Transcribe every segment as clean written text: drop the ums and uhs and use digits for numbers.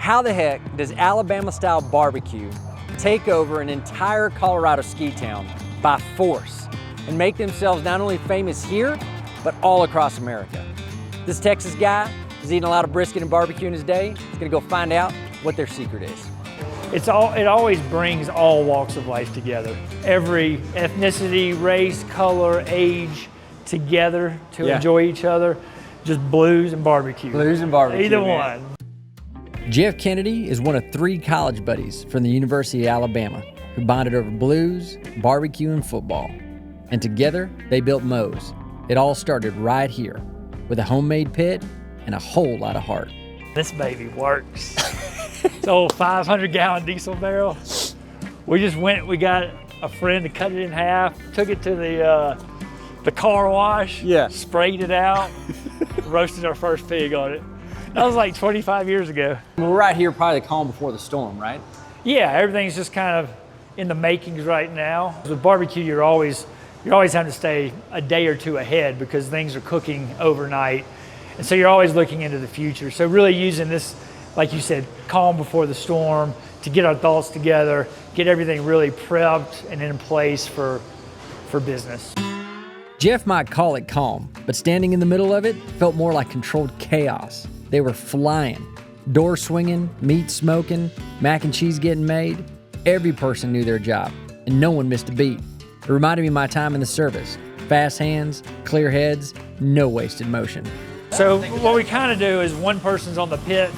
How the heck does Alabama-style barbecue take over an entire Colorado ski town by force and make themselves not only famous here, but all across America? This Texas guy is eating a lot of brisket and barbecue in his day. He's gonna go find out what their secret is. It always brings all walks of life together. Every ethnicity, race, color, age together to enjoy each other. Just blues and barbecue. Blues and barbecue, Either man. one. Jeff Kennedy is one of 3 college buddies from the University of Alabama who bonded over blues, barbecue, and football. And together, they built Moe's. It all started right here with a homemade pit and a whole lot of heart. This baby works. It's old 500-gallon diesel barrel. We just went, we got a friend to cut it in half, took it to the car wash, sprayed it out, roasted our first pig on it. That was like 25 years ago. We're right here, probably the calm before the storm, right? Yeah, everything's just kind of in the makings right now. With barbecue, you're always having to stay a day or two ahead because things are cooking overnight. And so you're always looking into the future. So really using this, like you said, calm before the storm to get our thoughts together, get everything really prepped and in place for business. Jeff might call it calm, but standing in the middle of it felt more like controlled chaos. They were flying, door swinging, meat smoking, mac and cheese getting made. Every person knew their job, and no one missed a beat. It reminded me of my time in the service. Fast hands, clear heads, no wasted motion. So what we kind of do is one person's on the pit,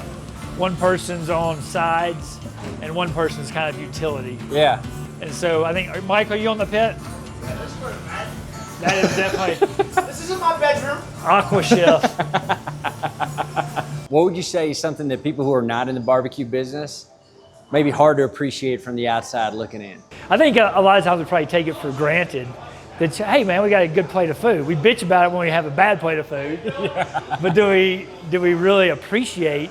one person's on sides, and one person's kind of utility. Yeah. And so I think, Mike, are you on the pit? Yeah, that's where I'm at. That is definitely This isn't my bedroom. Aqua Chef. What would you say is something that people who are not in the barbecue business may be hard to appreciate from the outside looking in? I think a lot of times we probably take it for granted that, hey man, we got a good plate of food. We bitch about it when we have a bad plate of food. But do we really appreciate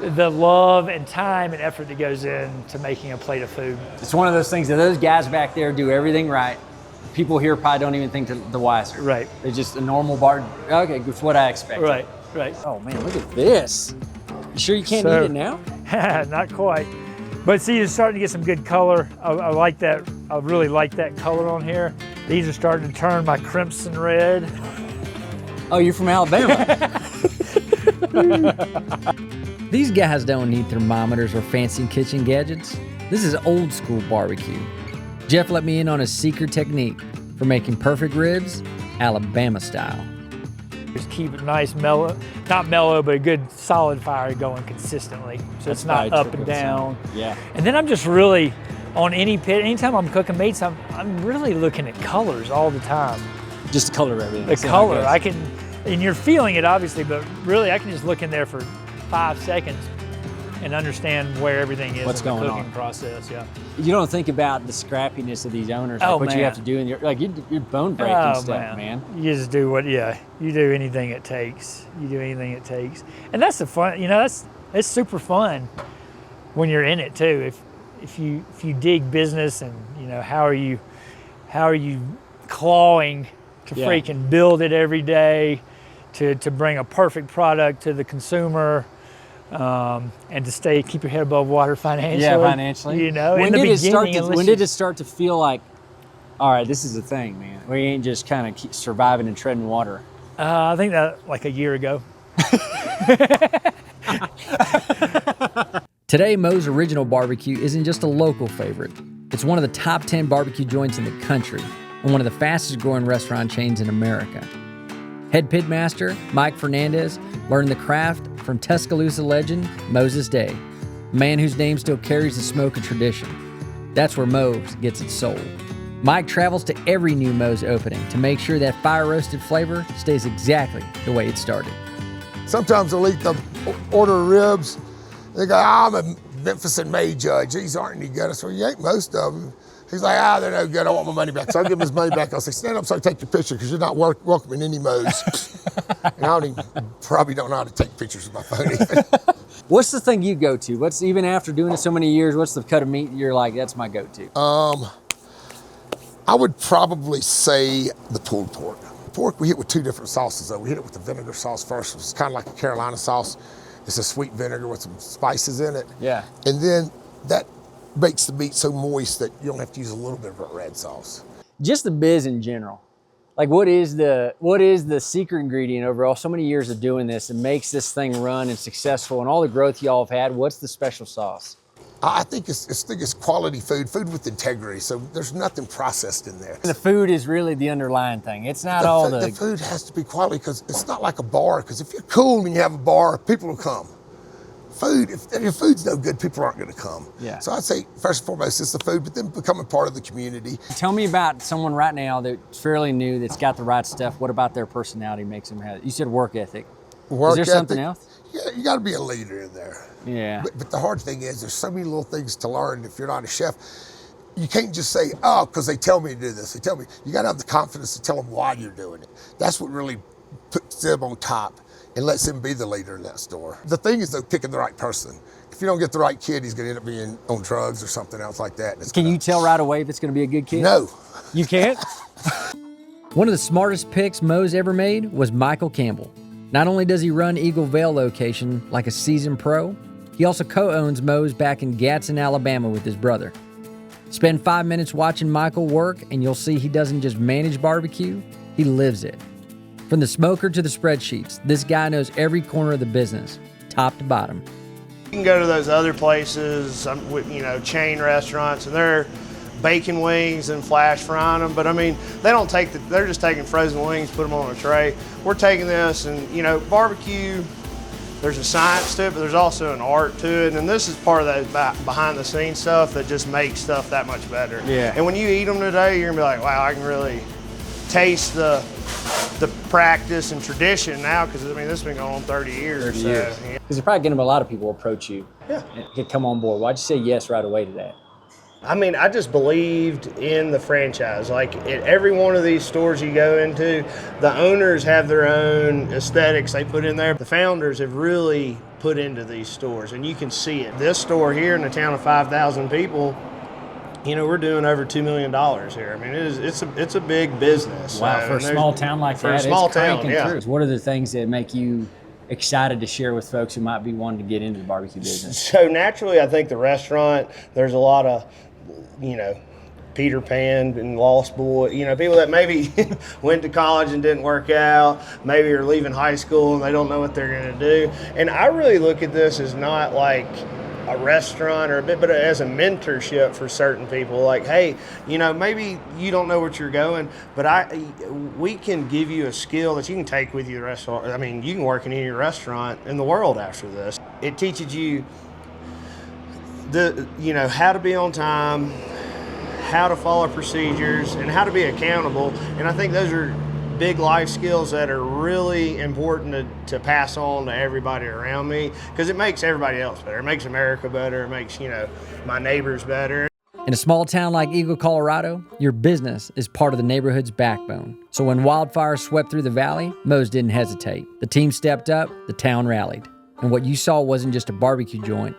the love and time and effort that goes into making a plate of food? It's one of those things that those guys back there do everything right. People here probably don't even think the wiser. Right. They're just a normal bar. Okay, it's what I expected. Right, right. Oh man, look at this. You sure you can't eat it now? Not quite. But see, you're starting to get some good color. I like that. I really like that color on here. These are starting to turn my crimson red. Oh, you're from Alabama. These guys don't need thermometers or fancy kitchen gadgets. This is old school barbecue. Jeff let me in on his secret technique for making perfect ribs, Alabama style. Just keep it nice, mellow, not mellow, but a good solid fire going consistently. So it's not up and down. Yeah. And then I'm just really, on any pit, anytime I'm cooking meats, I'm really looking at colors all the time. Just the color of everything. The color, I can, and you're feeling it obviously, but really I can just look in there for 5 seconds and understand where everything is in the cooking process. Yeah. You don't think about the scrappiness of these owners, like what you have to do, and you're bone breaking stuff, man. You just do you do anything it takes. You do anything it takes, and that's the fun. You know, it's super fun when you're in it too. If you dig business, and you know how are you clawing to freaking build it every day, to bring a perfect product to the consumer. And to keep your head above water financially. Yeah, financially. You know, when did it start to feel like, all right, this is the thing, man. We ain't just kind of keep surviving and treading water. I think that like a year ago. Today, Moe's Original Barbecue isn't just a local favorite. It's one of the top 10 barbecue joints in the country and one of the fastest growing restaurant chains in America. Head pitmaster Mike Fernandez learned the craft from Tuscaloosa legend Moses Day, a man whose name still carries the smoke of tradition. That's where Moe's gets its soul. Mike travels to every new Moe's opening to make sure that fire-roasted flavor stays exactly the way it started. Sometimes they'll eat the order of ribs. They go, I'm a Memphis and May judge. These aren't any good. I said, well, you ain't most of them. He's like, they're no good. I want my money back. So I'll give him his money back. I'll say, stand up so I take your picture because you're not welcoming any Moe's. And I probably don't know how to take pictures with my phone even. What's the thing you go to? What's, even after doing it so many years, what's the cut of meat you're like, that's my go-to? I would probably say the pulled pork. Pork we hit with 2 different sauces though. We hit it with the vinegar sauce first. It's kind of like a Carolina sauce. It's a sweet vinegar with some spices in it. Yeah. And then that makes the meat so moist that you don't have to use a little bit of a red sauce. Just the biz in general. Like what is the secret ingredient over all so many years of doing this that makes this thing run and successful and all the growth y'all have had? What's the special sauce? I think it's quality food with integrity. So there's nothing processed in there. The food is really the underlying thing. It's not The food has to be quality because it's not like a bar. Because if you're cool and you have a bar, people will come. If your food's no good, people aren't going to come. Yeah. So I'd say first and foremost, it's the food, but then becoming part of the community. Tell me about someone right now that's fairly new, that's got the right stuff. What about their personality makes them have it? You said work ethic. Is there something else? Yeah, you got to be a leader in there. Yeah. But the hard thing is there's so many little things to learn if you're not a chef. You can't just say, oh, because they tell me to do this. They tell me. You got to have the confidence to tell them why you're doing it. That's what really puts them on top and lets him be the leader in that store. The thing is, though, picking the right person. If you don't get the right kid, he's going to end up being on drugs or something else like that. Can you tell right away if it's going to be a good kid? No. You can't? One of the smartest picks Mo's ever made was Michael Campbell. Not only does he run Eagle Vale location like a seasoned pro, he also co-owns Mo's back in Gadsden, Alabama with his brother. Spend 5 minutes watching Michael work and you'll see he doesn't just manage barbecue, he lives it. From the smoker to the spreadsheets, this guy knows every corner of the business, top to bottom. You can go to those other places, chain restaurants, and they're baking wings and flash frying them. But I mean, they're just taking frozen wings, put them on a tray. We're taking this and, barbecue, there's a science to it, but there's also an art to it. And this is part of that behind the scenes stuff that just makes stuff that much better. Yeah. And when you eat them today, you're gonna be like, wow, I can really taste the practice and tradition now, because this has been going on 30 years. 30 years. Yeah. Because you're probably getting a lot of people approach you to come on board. Why'd you say yes right away to that? I mean, I just believed in the franchise. Like at every one of these stores you go into, the owners have their own aesthetics they put in there. The founders have really put into these stores, and you can see it. This store here in a town of 5,000 people, we're doing over $2 million here. I mean, it's a big business. Wow, for a small town like that, for a small it's town, cranking yeah. through. What are the things that make you excited to share with folks who might be wanting to get into the barbecue business? So naturally, I think the restaurant, there's a lot of, Peter Pan and Lost Boy, people that maybe went to college and didn't work out, maybe are leaving high school and they don't know what they're going to do. And I really look at this as not like a restaurant or but as a mentorship for certain people. Like, hey, maybe you don't know what you're going, but we can give you a skill that you can take with you to the restaurant. I mean, you can work in any restaurant in the world after this. It teaches you how to be on time, how to follow procedures, and how to be accountable. And I think those are big life skills that are really important to pass on to everybody around me, because it makes everybody else better. It makes America better. It makes, my neighbors better. In a small town like Eagle, Colorado, your business is part of the neighborhood's backbone. So when wildfires swept through the valley, Mo's didn't hesitate. The team stepped up, the town rallied. And what you saw wasn't just a barbecue joint,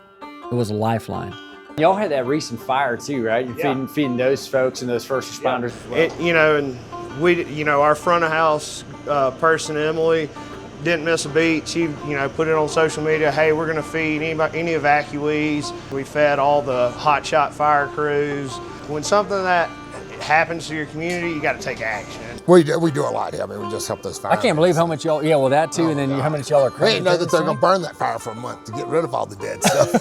it was a lifeline. Y'all had that recent fire too, right? You're feeding those folks and those first responders as well. And we, our front of house person, Emily, didn't miss a beat. She, put it on social media. Hey, we're going to feed any evacuees. We fed all the hot shot fire crews. When something that happens to your community, you got to take action. We do a lot here. I mean, we just help those fire. I can't believe how much y'all, that too, and then how much y'all are They crazy. didn't know that they're going to burn that fire for a month to get rid of all the dead stuff.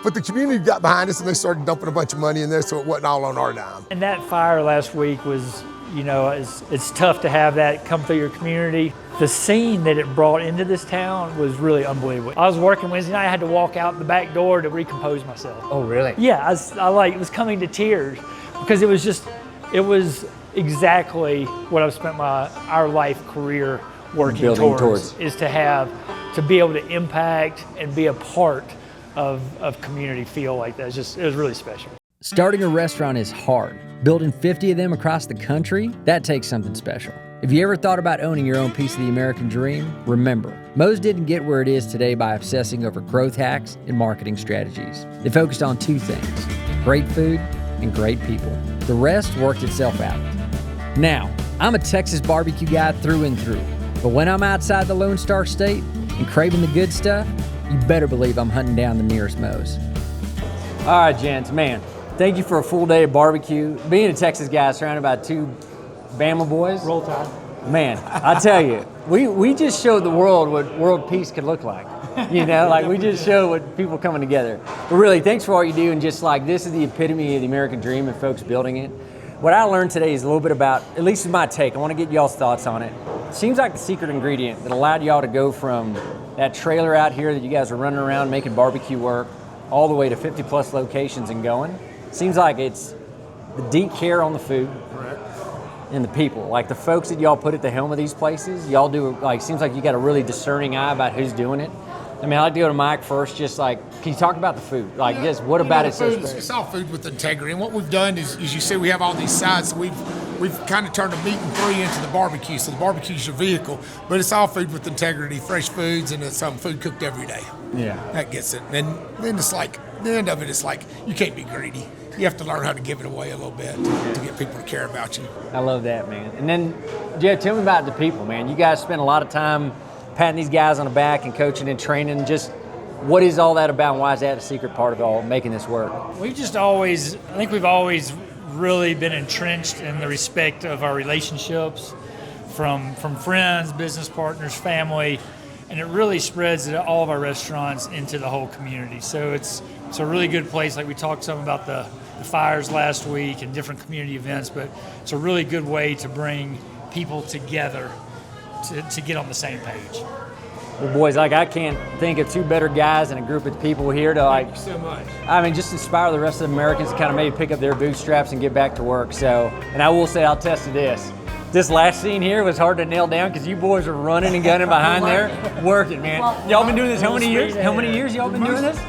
but the community got behind us and they started dumping a bunch of money in there, so it wasn't all on our dime. And that fire last week was, it's tough to have that come through your community. The scene that it brought into this town was really unbelievable. I was working Wednesday night, I had to walk out the back door to recompose myself. Oh, really? Yeah, I was coming to tears, because it was exactly what I've spent our life career working towards, is to be able to impact and be a part of community feel like that. It was really special. Starting a restaurant is hard. Building 50 of them across the country, that takes something special. If you ever thought about owning your own piece of the American dream, remember, Mo's didn't get where it is today by obsessing over growth hacks and marketing strategies. They focused on two things: great food and great people. The rest worked itself out. Now, I'm a Texas barbecue guy through and through, but when I'm outside the Lone Star State, and craving the good stuff, you better believe I'm hunting down the nearest Moe's. All right, gents, man, thank you for a full day of barbecue. Being a Texas guy surrounded by two Bama boys. Roll Tide. Man, I tell you, we just showed the world what world peace could look like. You know, like we just showed what people coming together. But really, thanks for all you do, and just like this is the epitome of the American dream and folks building it. What I learned today is a little bit about, at least my take, I want to get y'all's thoughts on it. Seems like the secret ingredient that allowed y'all to go from that trailer out here that you guys are running around making barbecue work all the way to 50 plus locations and going. Seems like it's the deep care on the food. And the people, like the folks that y'all put at the helm of these places, y'all do, like, seems like you got a really discerning eye about who's doing it. I mean, I'd like to go to Mike first, just like, can you talk about the food? Like, just what about it? It's all food with integrity. And what we've done is you see, we have all these sides. So we've kind of turned the meat and three into the barbecue. So the barbecue's your vehicle, but it's all food with integrity, fresh foods, and it's food cooked every day. Yeah. That gets it. And then it's like, the end of it is like, you can't be greedy. You have to learn how to give it away a little bit to get people to care about you. I love that, man. And then, Jeff, tell me about the people, man. You guys spend a lot of time patting these guys on the back and coaching and training. Just what is all that about, and why is that a secret part of all making this work? We've just always, I think we've always really been entrenched in the respect of our relationships from friends, business partners, family, and it really spreads to all of our restaurants into the whole community. So it's a really good place. Like we talked some about the fires last week and different community events, but it's a really good way to bring people together to get on the same page. Well, boys, like I can't think of two better guys and a group of people here to like. Thank you so much. I mean, just inspire the rest of the Americans to kind of maybe pick up their bootstraps and get back to work. So, and I will say, I'll test to this. This last scene here was hard to nail down because you boys are running and gunning behind there, working, man. Y'all been doing this how many years? How many years y'all been doing this?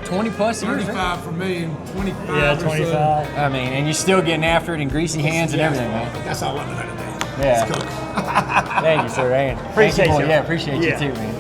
20 plus years? 35 for me and 25. Yeah, 25. I mean, and you're still getting after it in greasy hands and everything, man. That's all I know how to do. Yeah. It's cook. Thank you, sir. And Appreciate you. Yeah, appreciate you Yeah. too, man.